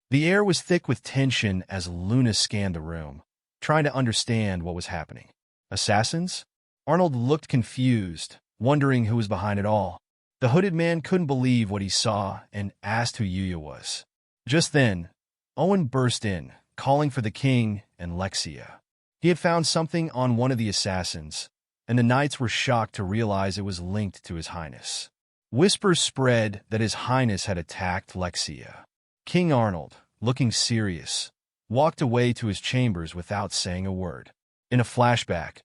The air was thick with tension as Luna scanned the room, trying to understand what was happening. Assassins? Arnold looked confused, wondering who was behind it all. The hooded man couldn't believe what he saw and asked who Yuya was. Just then, Owen burst in, calling for the king and Lexia. He had found something on one of the assassins, and the knights were shocked to realize it was linked to His Highness. Whispers spread that His Highness had attacked Lexia. King Arnold, looking serious, walked away to his chambers without saying a word. In a flashback,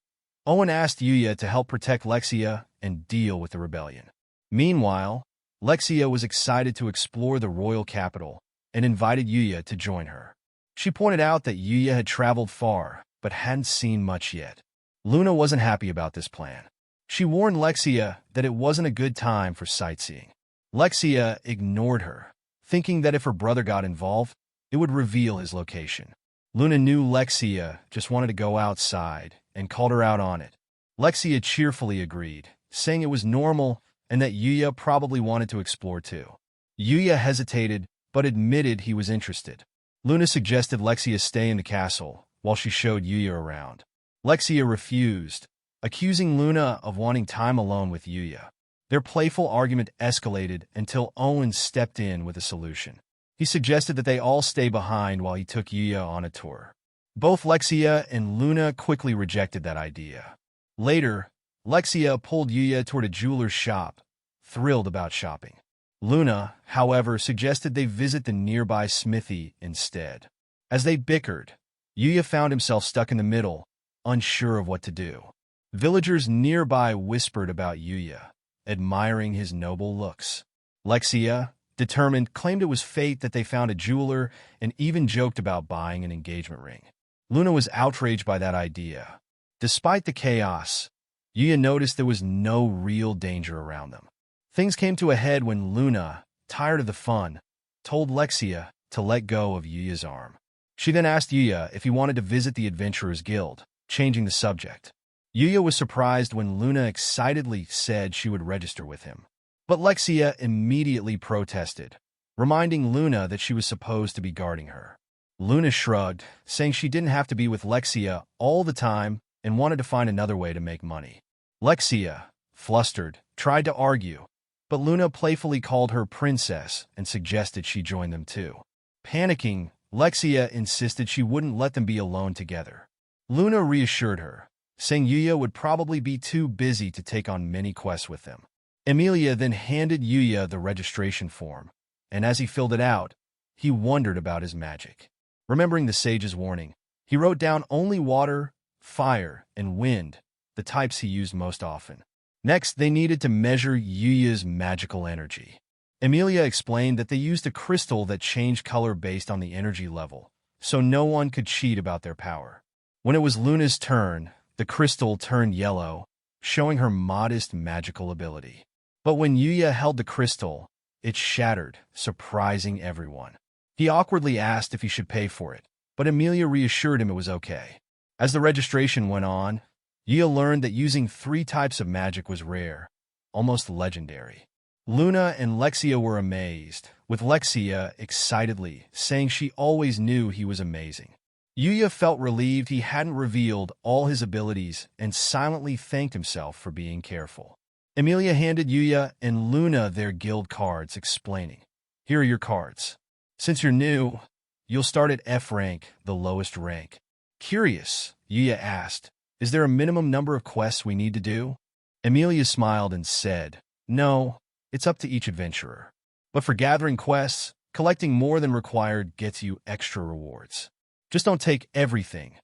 Owen asked Yuya to help protect Lexia and deal with the rebellion. Meanwhile, Lexia was excited to explore the royal capital and invited Yuya to join her. She pointed out that Yuya had traveled far, but hadn't seen much yet. Luna wasn't happy about this plan. She warned Lexia that it wasn't a good time for sightseeing. Lexia ignored her, thinking that if her brother got involved, it would reveal his location. Luna knew Lexia just wanted to go outside and called her out on it. Lexia cheerfully agreed, saying it was normal and that Yuya probably wanted to explore too. Yuya hesitated, but admitted he was interested. Luna suggested Lexia stay in the castle while she showed Yuya around. Lexia refused, accusing Luna of wanting time alone with Yuya. Their playful argument escalated until Owen stepped in with a solution. He suggested that they all stay behind while he took Yuya on a tour. Both Lexia and Luna quickly rejected that idea. Later, Lexia pulled Yuya toward a jeweler's shop, thrilled about shopping. Luna, however, suggested they visit the nearby smithy instead. As they bickered, Yuya found himself stuck in the middle, unsure of what to do. Villagers nearby whispered about Yuya, admiring his noble looks. Lexia, determined, claimed it was fate that they found a jeweler and even joked about buying an engagement ring. Luna was outraged by that idea. Despite the chaos, Yuya noticed there was no real danger around them. Things came to a head when Luna, tired of the fun, told Lexia to let go of Yuya's arm. She then asked Yuya if he wanted to visit the Adventurers Guild, changing the subject. Yuya was surprised when Luna excitedly said she would register with him. But Lexia immediately protested, reminding Luna that she was supposed to be guarding her. Luna shrugged, saying she didn't have to be with Lexia all the time and wanted to find another way to make money. Lexia, flustered, tried to argue, but Luna playfully called her princess and suggested she join them too. Panicking, Lexia insisted she wouldn't let them be alone together. Luna reassured her, saying Yuya would probably be too busy to take on many quests with them. Emilia then handed Yuya the registration form, and as he filled it out, he wondered about his magic. Remembering the sage's warning, he wrote down only water, fire, and wind, the types he used most often. Next, they needed to measure Yuya's magical energy. Emilia explained that they used a crystal that changed color based on the energy level, so no one could cheat about their power. When it was Luna's turn, the crystal turned yellow, showing her modest magical ability. But when Yuya held the crystal, it shattered, surprising everyone. He awkwardly asked if he should pay for it, but Emilia reassured him it was okay. As the registration went on, Yuya learned that using 3 types of magic was rare, almost legendary. Luna and Lexia were amazed, with Lexia excitedly saying she always knew he was amazing. Yuya felt relieved he hadn't revealed all his abilities and silently thanked himself for being careful. Emilia handed Yuya and Luna their guild cards, explaining, "Here are your cards. Since you're new, you'll start at F rank, the lowest rank." Curious, Yuya asked, "Is there a minimum number of quests we need to do?" Emilia smiled and said, "No, it's up to each adventurer. But for gathering quests, collecting more than required gets you extra rewards. Just don't take everything.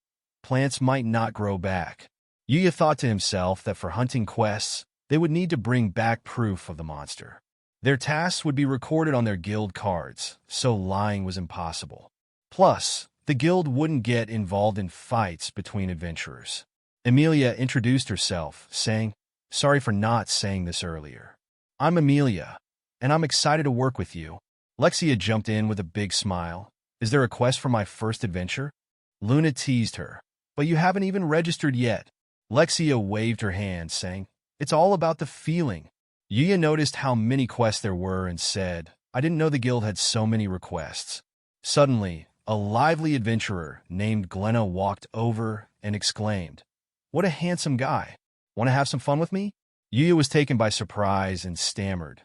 Plants might not grow back." Yuya thought to himself that for hunting quests, they would need to bring back proof of the monster. Their tasks would be recorded on their guild cards, so lying was impossible. Plus, the guild wouldn't get involved in fights between adventurers. Emilia introduced herself, saying, "Sorry for not saying this earlier. I'm Emilia, and I'm excited to work with you." Lexia jumped in with a big smile. "Is there a quest for my first adventure?" Luna teased her, "But you haven't even registered yet." Lexia waved her hand, saying, "It's all about the feeling." Yuya noticed how many quests there were and said, "I didn't know the guild had so many requests." Suddenly, a lively adventurer named Glenna walked over and exclaimed, "What a handsome guy. Want to have some fun with me?" Yuya was taken by surprise and stammered,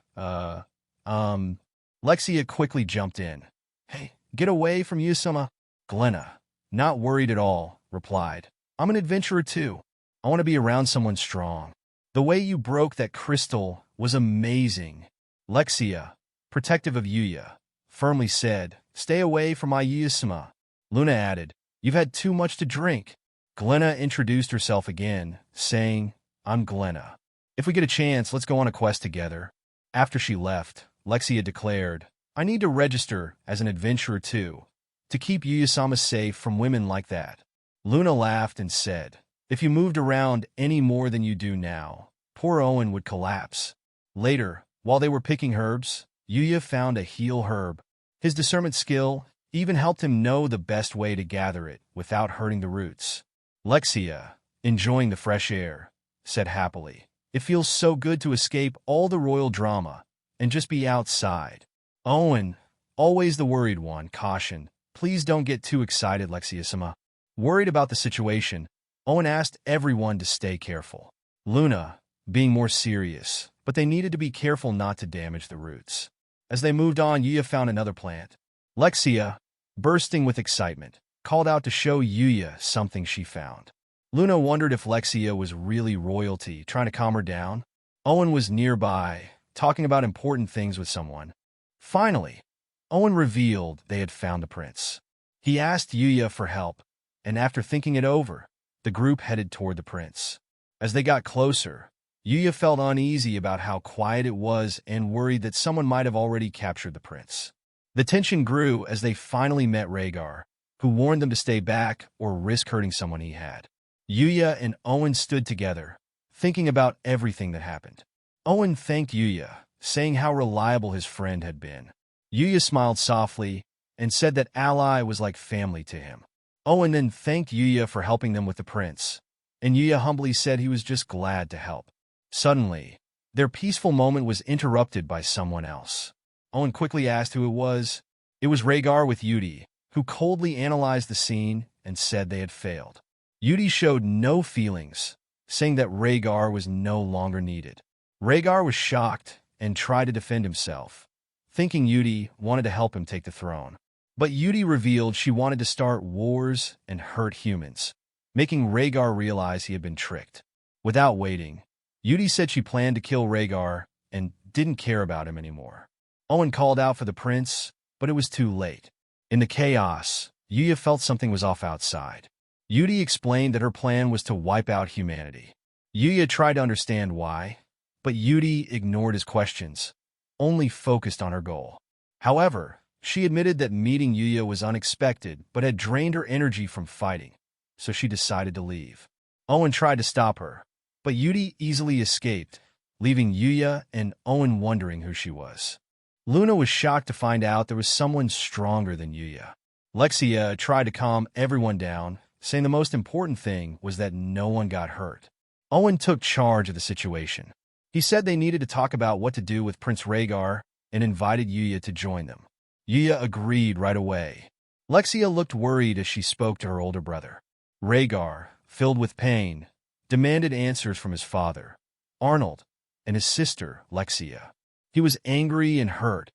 Lexia quickly jumped in. "Hey, get away from Yuya-sama." Glenna, not worried at all, replied, "I'm an adventurer too. I want to be around someone strong. The way you broke that crystal was amazing." Lexia, protective of Yuya, firmly said, "Stay away from my Yuya-sama." Luna added, "You've had too much to drink." Glenna introduced herself again, saying, "I'm Glenna. If we get a chance, let's go on a quest together." After she left, Lexia declared, "I need to register as an adventurer too, to keep Yuya-sama safe from women like that." Luna laughed and said, "If you moved around any more than you do now, poor Owen would collapse." Later, while they were picking herbs, Yuya found a heal herb. His discernment skill even helped him know the best way to gather it without hurting the roots. Lexia, enjoying the fresh air, said happily, "It feels so good to escape all the royal drama and just be outside." Owen, always the worried one, cautioned, "Please don't get too excited, Lexia-sama." Worried about the situation, Owen asked everyone to stay careful. Luna, being more serious, but they needed to be careful not to damage the roots. As they moved on, Yuya found another plant. Lexia, bursting with excitement, called out to show Yuya something she found. Luna wondered if Lexia was really royalty, trying to calm her down. Owen was nearby, talking about important things with someone. Finally, Owen revealed they had found the prince. He asked Yuya for help, and after thinking it over, the group headed toward the prince. As they got closer, Yuya felt uneasy about how quiet it was and worried that someone might have already captured the prince. The tension grew as they finally met Rhaegar, who warned them to stay back or risk hurting someone he had. Yuya and Owen stood together, thinking about everything that happened. Owen thanked Yuya, saying how reliable his friend had been. Yuya smiled softly and said that Ally was like family to him. Owen then thanked Yuya for helping them with the prince, and Yuya humbly said he was just glad to help. Suddenly, their peaceful moment was interrupted by someone else. Owen quickly asked who it was. It was Rhaegar with Yudi, who coldly analyzed the scene and said they had failed. Yudi showed no feelings, saying that Rhaegar was no longer needed. Rhaegar was shocked and tried to defend himself, thinking Yudi wanted to help him take the throne. But Yudi revealed she wanted to start wars and hurt humans, making Rhaegar realize he had been tricked. Without waiting, Yudi said she planned to kill Rhaegar and didn't care about him anymore. Owen called out for the prince, but it was too late. In the chaos, Yuya felt something was off outside. Yudi explained that her plan was to wipe out humanity. Yuya tried to understand why, but Yudi ignored his questions, only focused on her goal. However, she admitted that meeting Yuya was unexpected but had drained her energy from fighting, so she decided to leave. Owen tried to stop her, but Yudi easily escaped, leaving Yuya and Owen wondering who she was. Luna was shocked to find out there was someone stronger than Yuya. Lexia tried to calm everyone down, saying the most important thing was that no one got hurt. Owen took charge of the situation. He said they needed to talk about what to do with Prince Rhaegar and invited Yuya to join them. Yuya agreed right away. Lexia looked worried as she spoke to her older brother. Rhaegar, filled with pain, demanded answers from his father, Arnold, and his sister, Lexia. He was angry and hurt,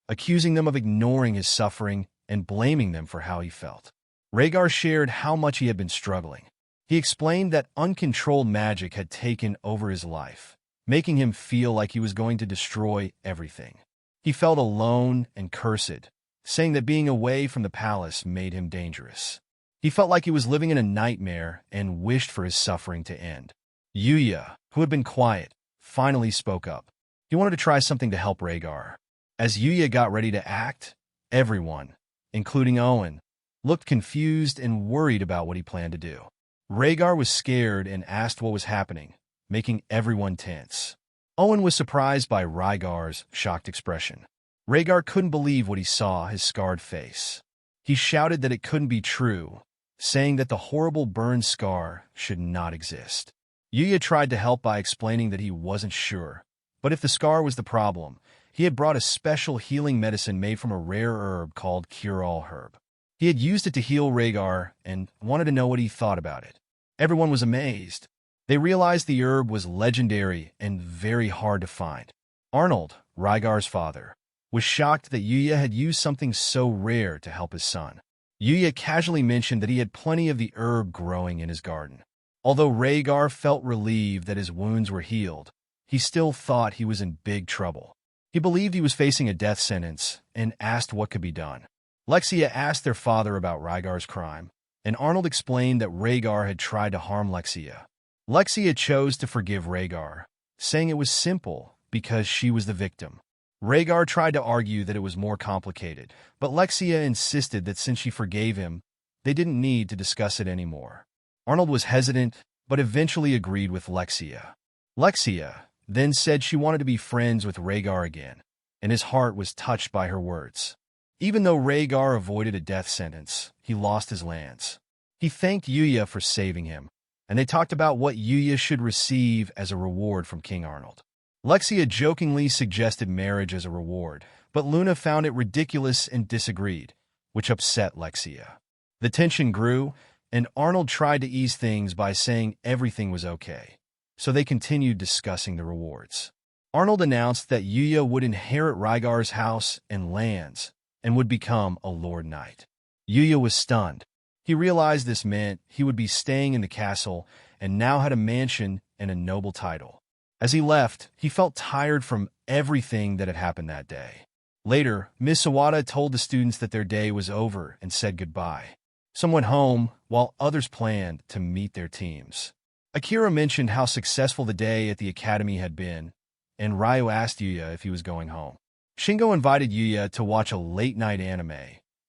accusing them of ignoring his suffering and blaming them for how he felt. Rhaegar shared how much he had been struggling. He explained that uncontrolled magic had taken over his life, making him feel like he was going to destroy everything. He felt alone and cursed, saying that being away from the palace made him dangerous. He felt like he was living in a nightmare and wished for his suffering to end. Yuya, who had been quiet, finally spoke up. He wanted to try something to help Rhaegar. As Yuya got ready to act, everyone, including Owen, looked confused and worried about what he planned to do. Rhaegar was scared and asked what was happening, making everyone tense. Owen was surprised by Rhaegar's shocked expression. Rhaegar couldn't believe what he saw, his scarred face. He shouted that it couldn't be true, saying that the horrible burn scar should not exist. Yuya tried to help by explaining that he wasn't sure, but if the scar was the problem, he had brought a special healing medicine made from a rare herb called cure-all herb. He had used it to heal Rhaegar and wanted to know what he thought about it. Everyone was amazed. They realized the herb was legendary and very hard to find. Arnold, Rhaegar's father, was shocked that Yuya had used something so rare to help his son. Yuya casually mentioned that he had plenty of the herb growing in his garden. Although Rhaegar felt relieved that his wounds were healed, he still thought he was in big trouble. He believed he was facing a death sentence and asked what could be done. Lexia asked their father about Rhaegar's crime, and Arnold explained that Rhaegar had tried to harm Lexia. Lexia chose to forgive Rhaegar, saying it was simple because she was the victim. Rhaegar tried to argue that it was more complicated, but Lexia insisted that since she forgave him, they didn't need to discuss it anymore. Arnold was hesitant, but eventually agreed with Lexia. Lexia then said she wanted to be friends with Rhaegar again, and his heart was touched by her words. Even though Rhaegar avoided a death sentence, he lost his lands. He thanked Yuya for saving him, and they talked about what Yuya should receive as a reward from King Arnold. Lexia jokingly suggested marriage as a reward, but Luna found it ridiculous and disagreed, which upset Lexia. The tension grew, and Arnold tried to ease things by saying everything was okay, so they continued discussing the rewards. Arnold announced that Yuya would inherit Rhaegar's house and lands, and would become a Lord Knight. Yuya was stunned. He realized this meant he would be staying in the castle and now had a mansion and a noble title. As he left, he felt tired from everything that had happened that day. Later, Miss Sawada told the students that their day was over and said goodbye. Some went home, while others planned to meet their teams. Akira mentioned how successful the day at the academy had been, and Ryu asked Yuya if he was going home. Shingo invited Yuya to watch a late-night anime,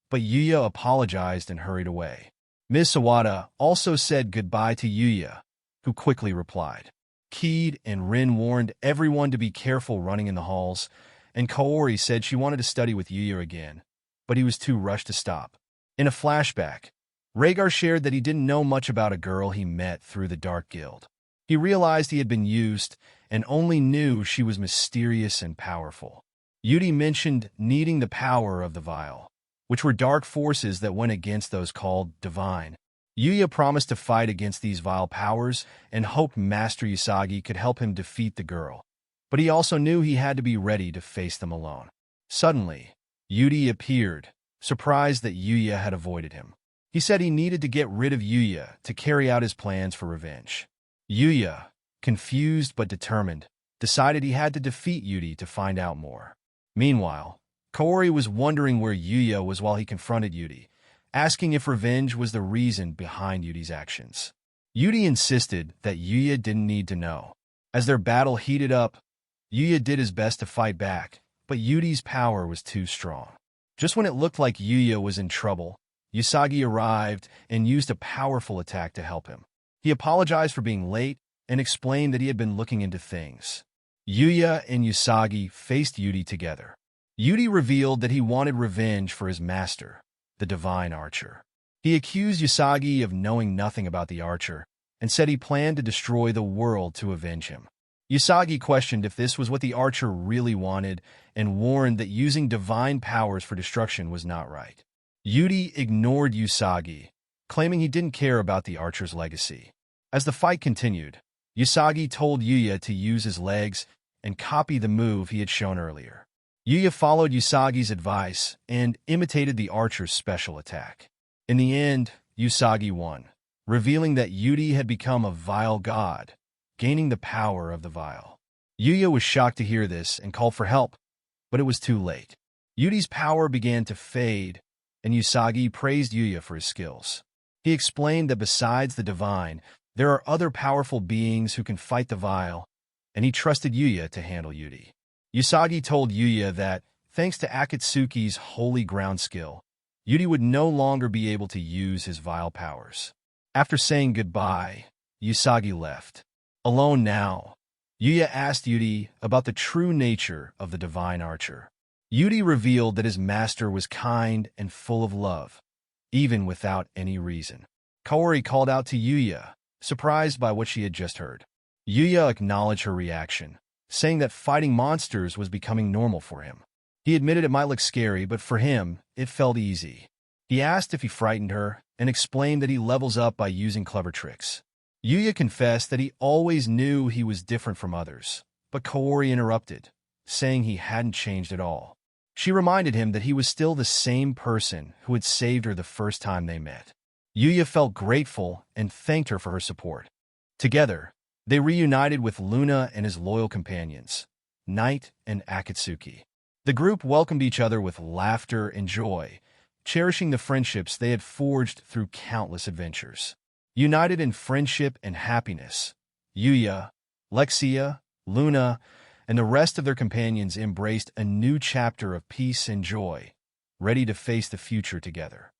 but Yuya apologized and hurried away. Ms. Sawada also said goodbye to Yuya, who quickly replied. Keed and Rin warned everyone to be careful running in the halls, and Kaori said she wanted to study with Yuya again, but he was too rushed to stop. In a flashback, Rhaegar shared that he didn't know much about a girl he met through the Dark Guild. He realized he had been used and only knew she was mysterious and powerful. Yudi mentioned needing the power of the vial, which were dark forces that went against those called divine. Yuya promised to fight against these vile powers and hoped Master Usagi could help him defeat the girl, but he also knew he had to be ready to face them alone. Suddenly, Yudi appeared, surprised that Yuya had avoided him. He said he needed to get rid of Yuya to carry out his plans for revenge. Yuya, confused but determined, decided he had to defeat Yudi to find out more. Meanwhile, Kaori was wondering where Yuya was while he confronted Yudi, asking if revenge was the reason behind Yudi's actions. Yudi insisted that Yuya didn't need to know. As their battle heated up, Yuya did his best to fight back, but Yudi's power was too strong. Just when it looked like Yuya was in trouble, Usagi arrived and used a powerful attack to help him. He apologized for being late and explained that he had been looking into things. Yuya and Usagi faced Yudi together. Yudi revealed that he wanted revenge for his master, the Divine Archer. He accused Usagi of knowing nothing about the Archer and said he planned to destroy the world to avenge him. Usagi questioned if this was what the Archer really wanted and warned that using divine powers for destruction was not right. Yudi ignored Usagi, claiming he didn't care about the Archer's legacy. As the fight continued, Usagi told Yuya to use his legs and copy the move he had shown earlier. Yuya followed Usagi's advice and imitated the Archer's special attack. In the end, Usagi won, revealing that Yudi had become a vile god, gaining the power of the vial. Yuya was shocked to hear this and called for help, but it was too late. Yudi's power began to fade, and Usagi praised Yuya for his skills. He explained that besides the divine, there are other powerful beings who can fight the vial, and he trusted Yuya to handle Yudi. Usagi told Yuya that, thanks to Akatsuki's holy ground skill, Yudi would no longer be able to use his vile powers. After saying goodbye, Usagi left. Alone now, Yuya asked Yudi about the true nature of the Divine Archer. Yudi revealed that his master was kind and full of love, even without any reason. Kaori called out to Yuya, surprised by what she had just heard. Yuya acknowledged her reaction, saying that fighting monsters was becoming normal for him. He admitted it might look scary, but for him, it felt easy. He asked if he frightened her and explained that he levels up by using clever tricks. Yuya confessed that he always knew he was different from others, but Kaori interrupted, saying he hadn't changed at all. She reminded him that he was still the same person who had saved her the first time they met. Yuya felt grateful and thanked her for her support. Together, they reunited with Luna and his loyal companions, Knight and Akatsuki. The group welcomed each other with laughter and joy, cherishing the friendships they had forged through countless adventures. United in friendship and happiness, Yuya, Lexia, Luna, and the rest of their companions embraced a new chapter of peace and joy, ready to face the future together.